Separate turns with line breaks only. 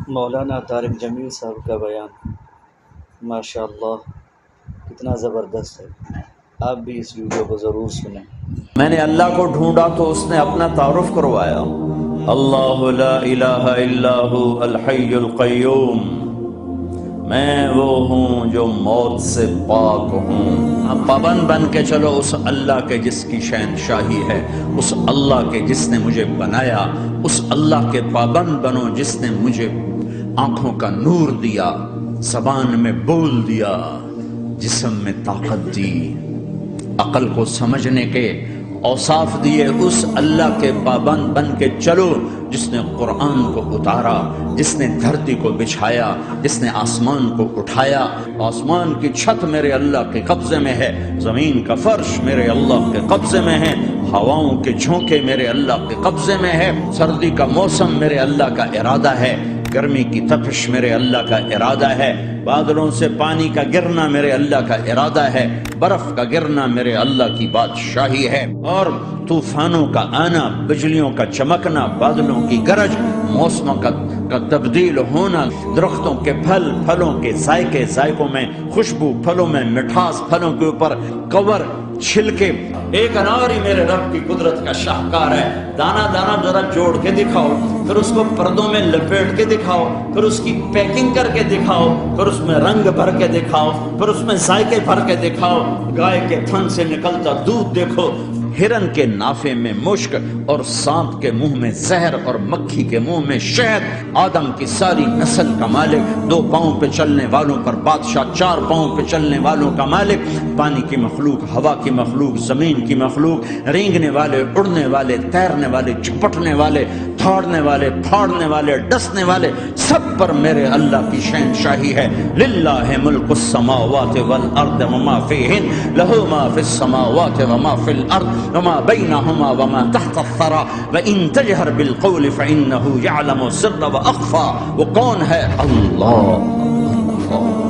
مولانا طارق جمیل صاحب کا بیان ماشاءاللہ کتنا زبردست ہے. آپ بھی اس ویڈیو کو ضرور سنیں.
میں نے اللہ کو ڈھونڈا تو اس نے اپنا تعارف کروایا. اللہ لا الہ الا ہو الحی القیوم، میں وہ ہوں جو موت سے پاک ہوں. اب پابند بن کے چلو اس اللہ کے جس کی شہنشاہی ہے، اس اللہ کے جس نے مجھے بنایا، اس اللہ کے پابند بنو جس نے مجھے آنکھوں کا نور دیا، زبان میں بول دیا، جسم میں طاقت دی، عقل کو سمجھنے کے اوصاف دیے. اس اللہ کے پابند بن کے چلو جس نے قرآن کو اتارا، جس نے دھرتی کو بچھایا، جس نے آسمان کو اٹھایا. آسمان کی چھت میرے اللہ کے قبضے میں ہے، زمین کا فرش میرے اللہ کے قبضے میں ہے، ہواؤں کے جھونکے میرے اللہ کے قبضے میں ہے، سردی کا موسم میرے اللہ کا ارادہ ہے، گرمی کی تپش میرے اللہ کا ارادہ ہے، بادلوں سے پانی کا گرنا میرے اللہ کا ارادہ ہے، برف کا گرنا میرے اللہ کی بادشاہی ہے، اور طوفانوں کا آنا، بجلیوں کا چمکنا، بادلوں کی گرج، موسموں کا تبدیل ہونا، درختوں کے پھل، پھلوں کے ذائقے، ذائقوں میں خوشبو، پھلوں میں مٹھاس، پھلوں کے اوپر کور، چھلکے. ایک انار ہی میرے رب کی قدرت کا شاہکار ہے. دانا دانا ذرا جوڑ کے دکھاؤ، پھر اس کو پردوں میں لپیٹ کے دکھاؤ، پھر اس کی پیکنگ کر کے دکھاؤ، پھر اس میں رنگ بھر کے دکھاؤ، پھر اس میں ذائقے بھر کے دکھاؤ. گائے کے تھن سے نکلتا دودھ دیکھو، ہرن کے نافے میں مشک، اور سانپ کے منہ میں زہر، اور مکھی کے منہ میں شہد. آدم کی ساری نسل کا مالک، 2 پاؤں پہ چلنے والوں پر بادشاہ، 4 پاؤں پہ چلنے والوں کا مالک، پانی کی مخلوق، ہوا کی مخلوق، زمین کی مخلوق، رینگنے والے، اڑنے والے، تیرنے والے، چپٹنے والے، دھاڑنے والے، پھاڑنے والے، ڈسنے والے، سب پر میرے اللہ کی شہنشاہی ہے. للہ ملک السماوات والارض وما فیہن، لہ ما فی السماوات وما فی الارض وما بینہما وما تحت الثری وان تجہر بالقول فانہ یعلم السر واخفی. وہ کون ہے؟ اللہ.